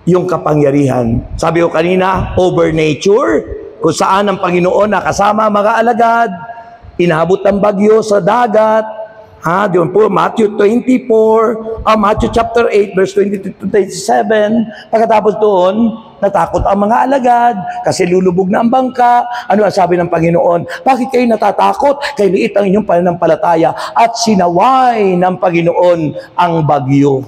yung kapangyarihan. Sabi ko kanina, over nature, kung saan ang Panginoon nakasama mga alagad, inaabot ang bagyo sa dagat, doon po, Matthew 24, Matthew chapter 8, verse 22 to 27. Pagkatapos doon, natakot ang mga alagad kasi lulubog na ang bangka. Ano ang sabi ng Panginoon? Bakit kayo natatakot? Kay liit ang inyong pananampalataya. At sinaway ng Panginoon ang bagyo.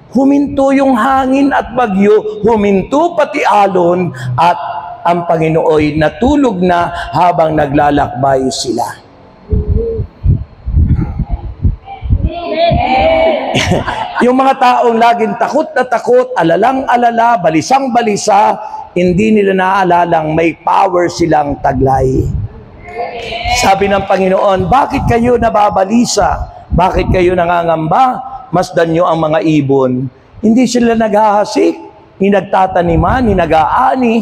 Huminto yung hangin at bagyo, huminto pati alon, at ang Panginoon natulog na habang naglalakbay sila. Yung mga taong laging takot na takot, alalang-alala, balisang-balisa, hindi nila naalalang may power silang taglay. Sabi ng Panginoon, bakit kayo nababalisa? Bakit kayo nangangamba? Masdan nyo ang mga ibon. Hindi sila naghahasik, ni nagtataniman, ni nag-aani,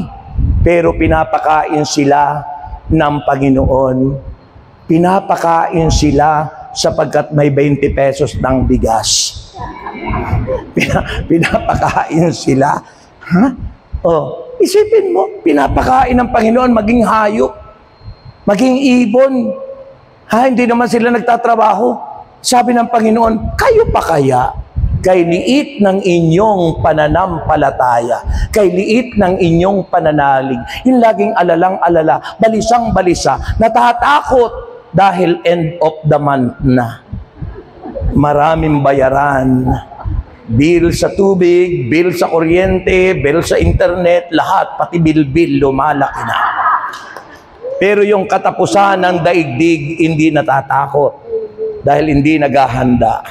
pero pinapakain sila ng Panginoon. Pinapakain sila sapagkat may 20 pesos ng bigas. Pinapakain sila. Isipin mo, pinapakain ng Panginoon maging hayop, maging ibon. Hindi naman sila nagtatrabaho. Sabi ng Panginoon, kayo pa kaya? Kay liit ng inyong pananampalataya, kay liit ng inyong pananalig, yung laging alalang-alala, balisang-balisa, natatakot dahil end of the month na. Maraming bayaran. Bill sa tubig, bill sa kuryente, bill sa internet, lahat, pati bill lumalaki na. Pero yung katapusan ng daigdig, hindi natatakot dahil hindi naghahanda.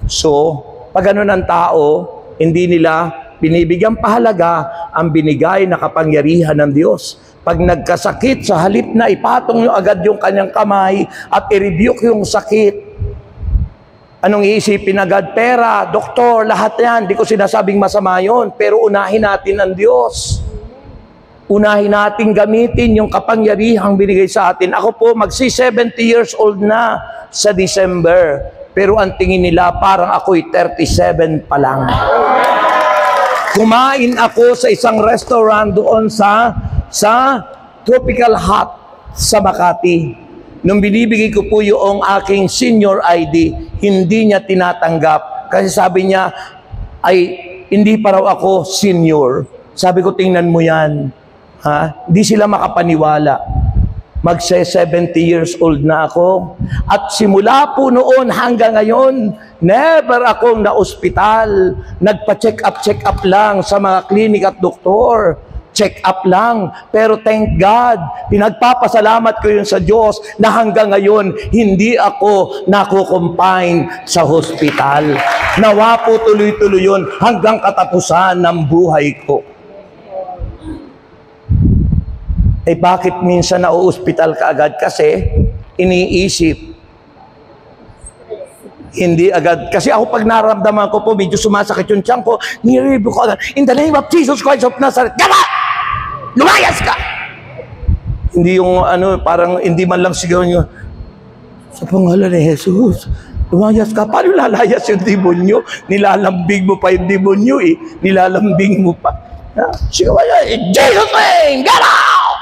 So, pag ganun ang tao, hindi nila binibigyan pahalaga ang binigay na kapangyarihan ng Diyos. Pag nagkasakit, sa halip na ipatong nyo agad yung kanyang kamay at i-rebuke yung sakit. Anong iisipin agad? Pera, doktor, lahat yan. Di ko sinasabing masama yun, pero unahin natin ang Diyos. Unahin natin gamitin yung kapangyarihang binigay sa atin. Ako po, magsi-70 years old na sa December. Pero ang tingin nila, parang ako'y 37 pa lang. Kumain ako sa isang restaurant doon sa Tropical Hut sa Makati. Nung binibigay ko po yung aking senior ID, hindi niya tinatanggap. Kasi sabi niya, ay hindi pa raw ako senior. Sabi ko, tingnan mo yan. Hindi sila makapaniwala. Magse-70 years old na ako. At simula po noon hanggang ngayon, never akong na-ospital. Nagpa-check up lang sa mga klinik at doktor. check up lang. Pero thank God, pinagpapasalamat ko yun sa Diyos na hanggang ngayon, hindi ako nakukumpine sa hospital. Nawa po tuloy-tuloy yun hanggang katapusan ng buhay ko. Eh bakit minsan na-hospital ka agad? Kasi iniisip, hindi agad. Kasi ako pag naramdaman ko po, medyo sumasakit yung tiyan ko, nire-review ko agad, in the name of Jesus Christ of Nazareth, Gaba! Lumayas ka! Hindi yung parang hindi man lang sigaw nyo, sa pangalan ni Jesus, lumayas ka. Paano lalayas yung demonyo? Nilalambing mo pa yung demonyo eh. Nilalambing mo pa. Sigaw niya, in Jesus name, get out!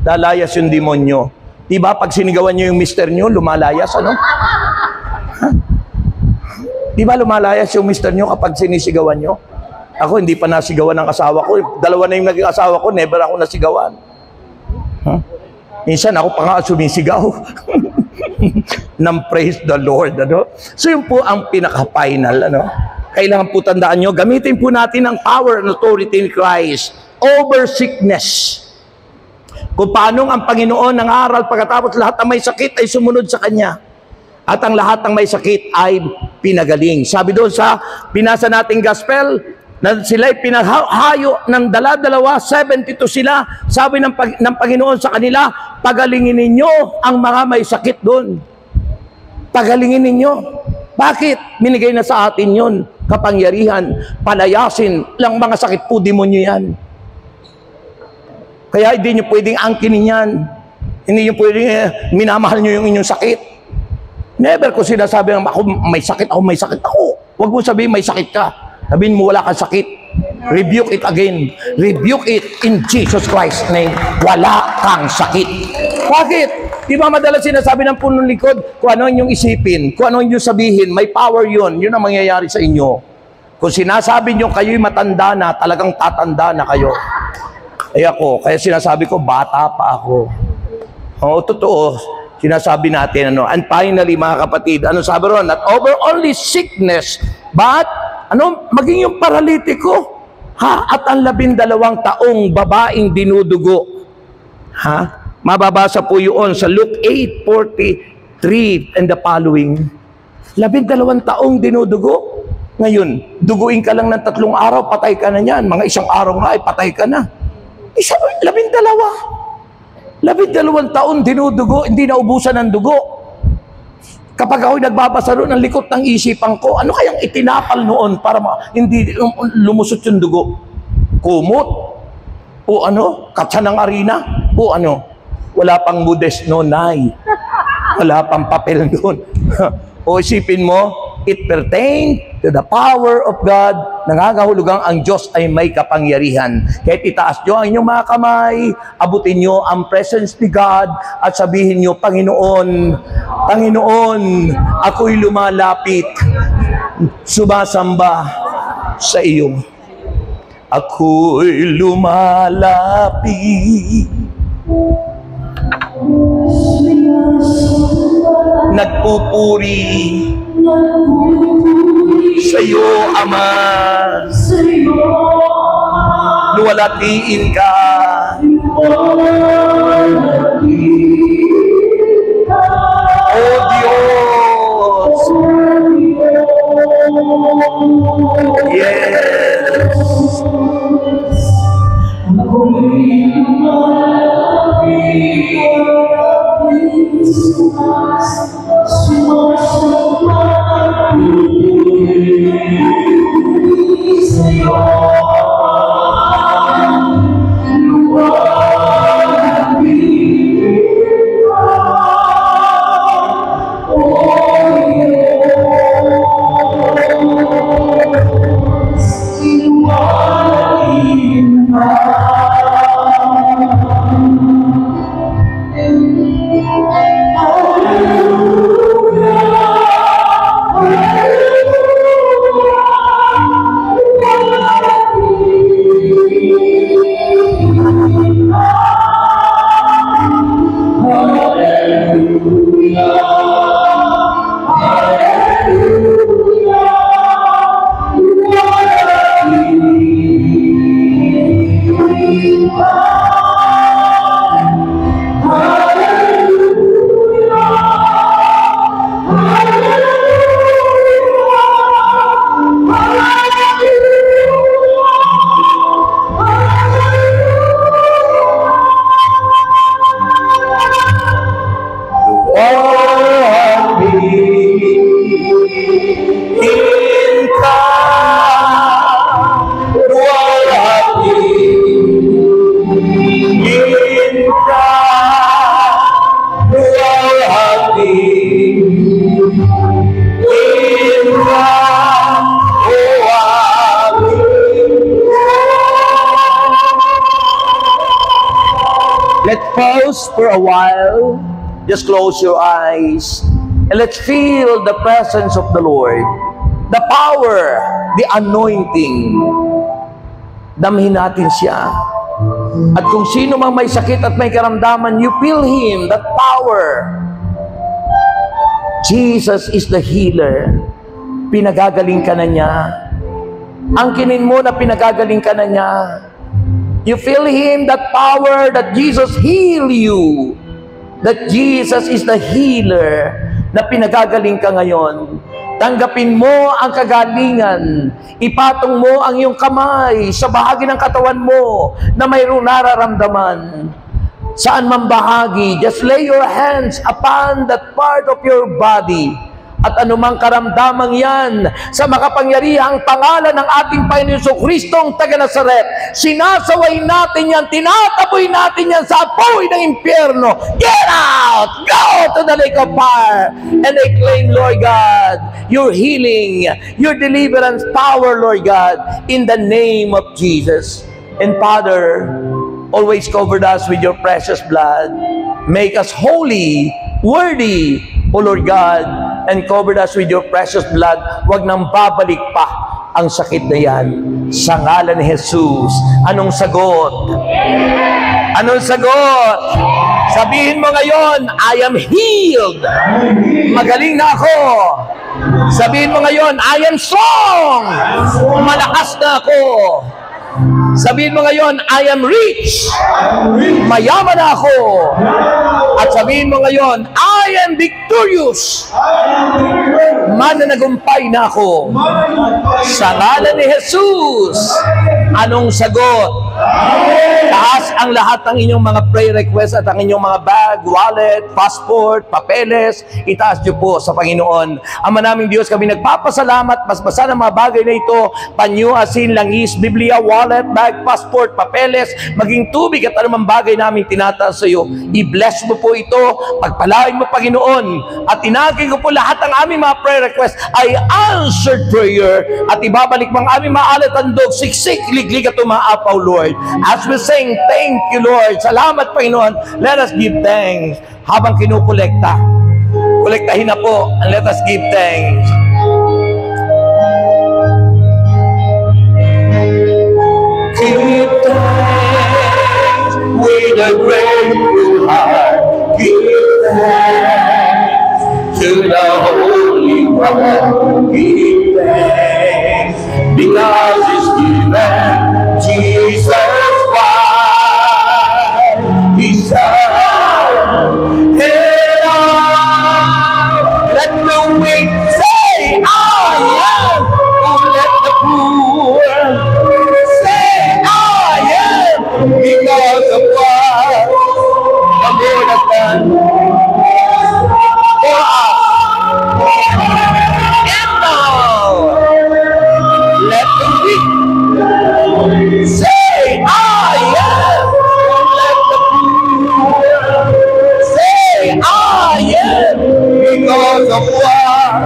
Lalayas yung demonyo. Diba pag sinigawan nyo yung mister nyo, lumalayas, ano? Di ba lumalayas yung mister nyo kapag sinisigawan nyo? Ako, hindi pa nasigawan ng asawa ko. Dalawa na yung naging asawa ko, never ako nasigawan. Minsan ako pa nga sumisigaw. Nang praise the Lord. Ano? So yun po ang pinaka-final. Ano? Kailangan po tandaan nyo, gamitin po natin ang power and authority in Christ over sickness. Kung paano ang Panginoon nangaral pagkatapos lahat ng may sakit ay sumunod sa Kanya. At ang lahat ng may sakit ay pinagaling. Sabi doon sa binasa nating gospel, na sila'y pinahayo ng dala-dalawa, 72 sila. Sabi ng Panginoon sa kanila, pagalingin ninyo ang mga may sakit doon. Pagalingin ninyo. Bakit? Binigay na sa atin yon kapangyarihan, palayasin lang mga sakit po, demonyo yan. Kaya hindi nyo pwedeng angkinin yan. Hindi nyo pwedeng minamahal nyo yung inyong sakit. Never ko sinasabi ng ako may sakit ako. Huwag mo sabihin may sakit ka. Sabihin mo wala kang sakit. Rebuke it again. Rebuke it in Jesus Christ's name. Wala kang sakit. Bakit? Di ba madalas sinasabi ng punong likod, kung ano yung isipin, kung ano yung sabihin, may power yun. Yun ang mangyayari sa inyo. Kung sinasabi nyo kayo'y matanda na, talagang tatanda na kayo. Kaya sinasabi ko, bata pa ako. Oo, totoo. Sinasabi natin, and finally, mga kapatid, sabi ron? Not over only sickness, but, maging yung paralitiko, at ang 12 taong babaeng dinudugo. Mababasa po yun sa Luke 8:43 and the following. 12 taong dinudugo. Ngayon, duguin ka lang ng 3 araw, patay ka na yan. Mga 1 araw nga, patay ka na. 12. 12 taon dinudugo, hindi naubusan ng dugo. Kapag ako'y nagbabasa roon, ang likot ng isipan ko, ano kayang itinapal noon para hindi lumusot yung dugo? Kumot? O katsa ng arena? O wala pang modest no, nay. Wala pang papel doon. O isipin mo, it pertained to the power of God. Nangangahulugang ang Diyos ay may kapangyarihan. Kahit itaas nyo ang inyong mga kamay, abutin nyo ang presence ni God at sabihin nyo, Panginoon, ako'y lumalapit, sumasamba sa iyo. Ako'y lumalapit, nagpupuri sa iyo, Ama. Luwalatiin ka. O Diyos. Yes. Let's pause for a while. Just close your eyes and let's feel the presence of the Lord. The power, the anointing. Damhin natin siya. At kung sino mang may sakit at may karamdaman, you feel Him, that power. Jesus is the healer. Pinagagaling ka na niya. Angkinin mo na pinagagaling ka na niya. You feel Him, that power, that Jesus heal you. That Jesus is the healer na pinagagaling ka ngayon. Tanggapin mo ang kagalingan. Ipatong mo ang iyong kamay sa bahagi ng katawan mo na mayroong nararamdaman. Saan man bahagi, just lay your hands upon that part of your body. At anumang karamdamang yan, sa makapangyarihang pangalan ng ating Panginoon Jesucristong taga Nazaret, sinasaway natin yan, tinataboy natin yan sa apoy ng impyerno. Get out! Go to the lake of fire! And I claim, Lord God, your healing, your deliverance power, Lord God, in the name of Jesus. And Father, always cover us with your precious blood. Make us holy, worthy, O Lord God, and covered us with your precious blood. Huwag nang babalik pa ang sakit na yan. Sa ngalan ni Jesus. Anong sagot? Anong sagot? Sabihin mo ngayon, I am healed. Magaling na ako. Sabihin mo ngayon, I am strong. Malakas na ako. Sabihin mo ngayon, I am rich. Mayaman na ako. At sabihin mo ngayon, I am victorious. Mananagumpay na ako. Sa ngalan ni Jesus. Anong sagot? Taas ang lahat ng inyong mga prayer request at ang inyong mga bag, wallet, passport, papeles. Itaas niyo po sa Panginoon. Ama naming Diyos, kami nagpapasalamat. Basbasa ng mga bagay na ito. Panyo, asin, langis, Biblia, wallet, bag, passport, papeles, maging tubig at anumang bagay namin tinataas sa iyo. I-bless mo po ito. Pagpalain mo, Panginoon. At tinagin ko po lahat ng aming mga prayer request ay answered prayer. At ibabalik mo ang aming mga alatandog, siksik, liglig at umaapaw, Lord. As we sing, thank you, Lord. Salamat, Panginoon. Let us give thanks. Habang kinukolekta, kolektahin na po, and let us give thanks. Give thanks with a grateful heart. Give thanks to the Holy One. Give thanks because it's given Jesus Christ, His Son. Let the weak say, I am. Oh, let the poor say, I am. Because of what the Lord has done for us. And now, let the weak say, I am. Let the poor say, I am. Because of what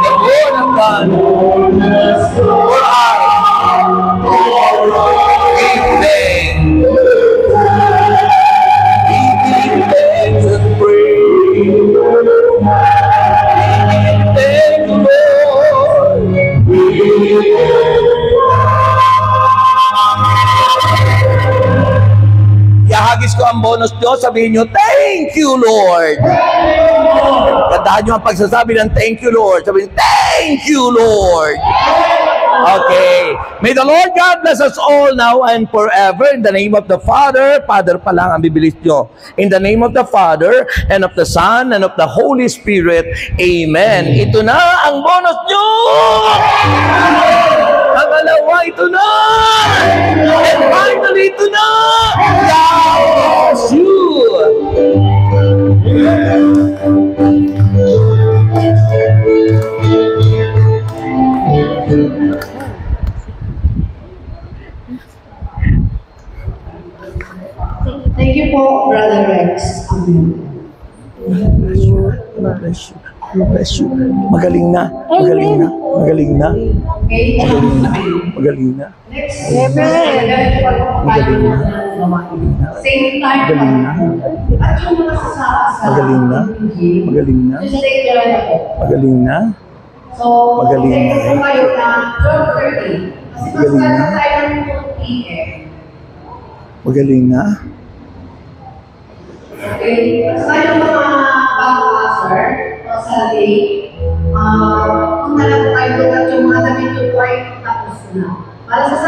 the Lord has done for us. Give thanks. Give thanks and praise. Give thanks, Lord. Ihahagis ko ang bonus nyo, sabihin nyo, thank you, Lord. Gandahan nyo ang pagsasabi ng thank you, Lord. Sabihin, thank you, Lord. Okay. May the Lord God bless us all now and forever. In the name of the Father, Father pa lang ang bibilis nyo. In the name of the Father, and of the Son, and of the Holy Spirit. Amen. Ito na ang bonus nyo! Pangalawa, ito na! And finally, ito na! God bless you! Thank you po, Brother Rex. Amen. God bless you. God bless you. Magaling na. Magaling na. Magaling na. Okay? Magaling na. Next. Magaling na. Same time. Magaling na. At yung mga sasama sa Magaling na. Magaling na. Just take care na po. Magaling na. So, Magaling na. next po kayo na 12:30. Kasi Magaling na. mag-start tayo ng 2 p.m. Magaling na. Okay? Sa yung mga pastor o sa day, kung nalang tayo doon at yung mga damit yung white tapos na. Para sa